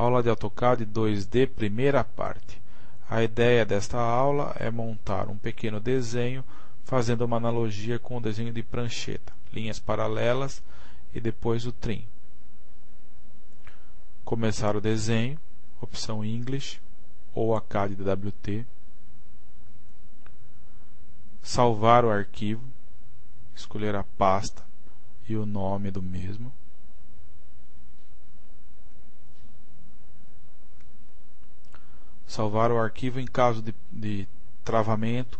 Aula de AutoCAD 2D, primeira parte. A ideia desta aula é montar um pequeno desenho fazendo uma analogia com o desenho de prancheta, linhas paralelas e depois o trim. Começar o desenho, opção English ou a CAD DWT. Salvar o arquivo, escolher a pasta e o nome do mesmo. Salvar o arquivo em caso de travamento,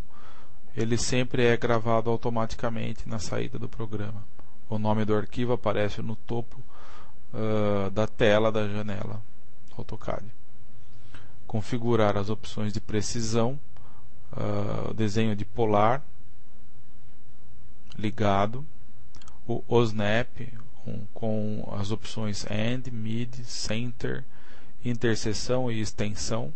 ele sempre é gravado automaticamente na saída do programa. O nome do arquivo aparece no topo da tela da janela AutoCAD. Configurar as opções de precisão, desenho de polar ligado, o OSNAP com as opções End, Mid, Center, interseção e extensão.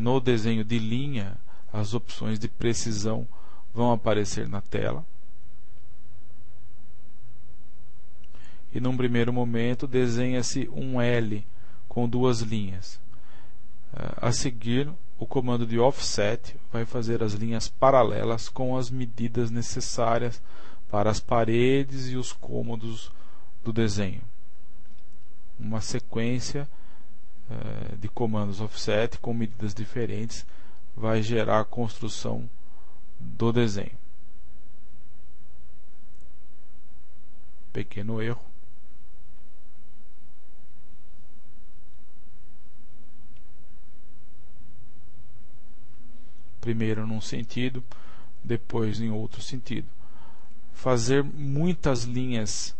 No desenho de linha, as opções de precisão vão aparecer na tela. E num primeiro momento desenha-se um L com duas linhas. A seguir, o comando de Offset vai fazer as linhas paralelas com as medidas necessárias para as paredes e os cômodos do desenho. Uma sequência de comandos offset com medidas diferentes vai gerar a construção do desenho. Pequeno erro. Primeiro num sentido, depois em outro sentido. Fazer muitas linhas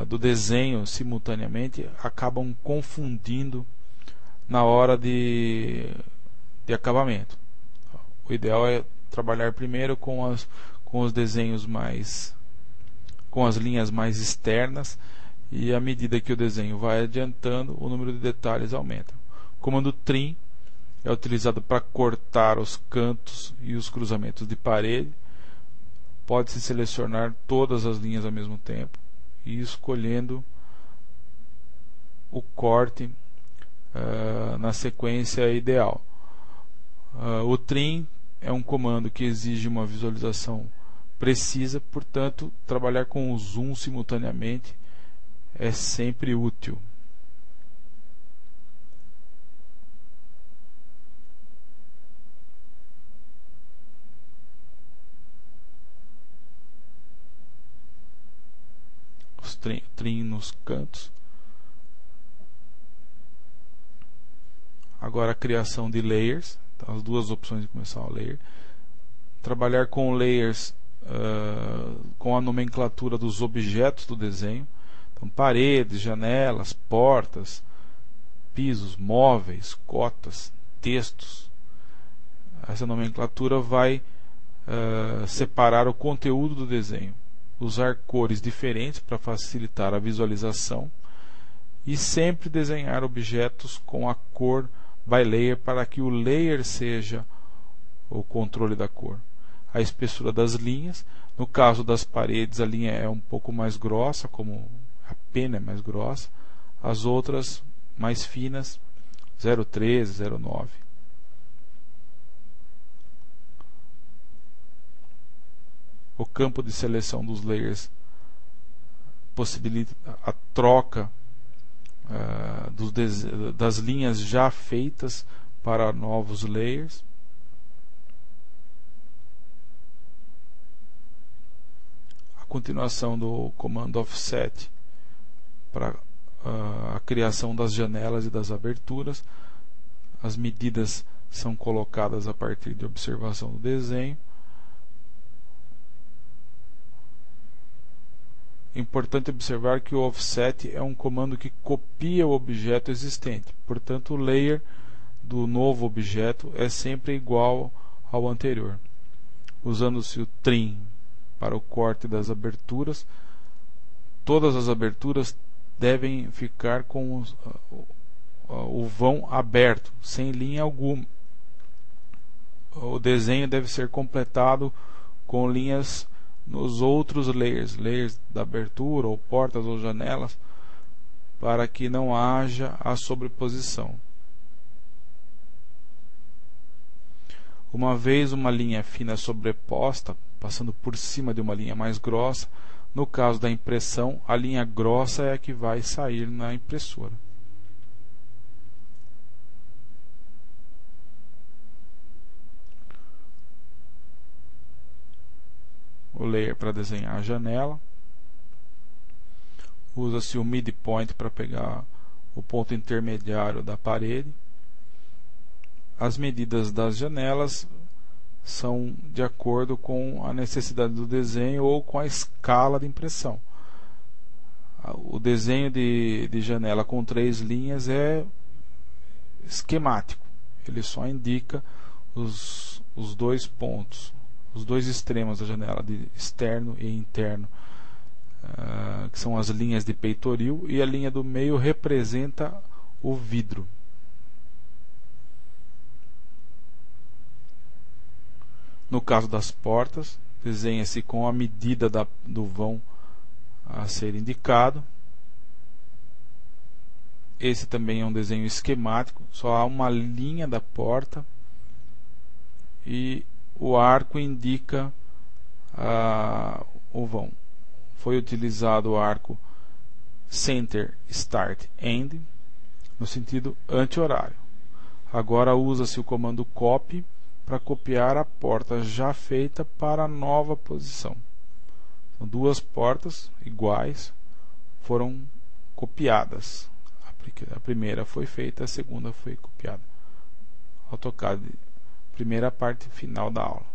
do desenho simultaneamente acabam confundindo na hora de acabamento. O ideal é trabalhar primeiro com os desenhos com as linhas mais externas, e à medida que o desenho vai adiantando, o número de detalhes aumenta. O comando Trim é utilizado para cortar os cantos e os cruzamentos de parede. Pode-se selecionar todas as linhas ao mesmo tempo e escolhendo o corte na sequência ideal. O Trim é um comando que exige uma visualização precisa, portanto, trabalhar com o zoom simultaneamente é sempre útil. Trim nos cantos. Agora a criação de layers, então, as duas opções de começar o layer. Trabalhar com layers com a nomenclatura dos objetos do desenho, então paredes, janelas, portas, pisos, móveis, cotas, textos. Essa nomenclatura vai separar o conteúdo do desenho. Usar cores diferentes para facilitar a visualização e sempre desenhar objetos com a cor by layer para que o layer seja o controle da cor. A espessura das linhas, no caso das paredes a linha é um pouco mais grossa, como a pena é mais grossa, as outras mais finas, 0,13, 0,9. O campo de seleção dos layers possibilita a troca das linhas já feitas para novos layers. A continuação do comando Offset para a criação das janelas e das aberturas. As medidas são colocadas a partir de observação do desenho. Importante observar que o Offset é um comando que copia o objeto existente, portanto o layer do novo objeto é sempre igual ao anterior. Usando-se o Trim para o corte das aberturas, todas as aberturas devem ficar com o vão aberto, sem linha alguma. O desenho deve ser completado com linhas nos outros layers da abertura, ou portas ou janelas, para que não haja a sobreposição. Uma vez uma linha fina sobreposta, passando por cima de uma linha mais grossa, no caso da impressão, a linha grossa é a que vai sair na impressora. O layer para desenhar a janela. Usa-se o midpoint para pegar o ponto intermediário da parede. As medidas das janelas são de acordo com a necessidade do desenho ou com a escala de impressão. O desenho de janela com 3 linhas é esquemático. Ele só indica os 2 pontos, os 2 extremos da janela, de externo e interno, que são as linhas de peitoril, e a linha do meio representa o vidro. No caso das portas, desenha-se com a medida do vão a ser indicado. Esse também é um desenho esquemático, só há uma linha da porta e o arco indica o vão. Foi utilizado o arco Center, Start, End, no sentido anti-horário. Agora usa-se o comando Copy para copiar a porta já feita para a nova posição. Então, 2 portas iguais foram copiadas. A primeira foi feita, a segunda foi copiada. AutoCAD, primeira parte final da aula.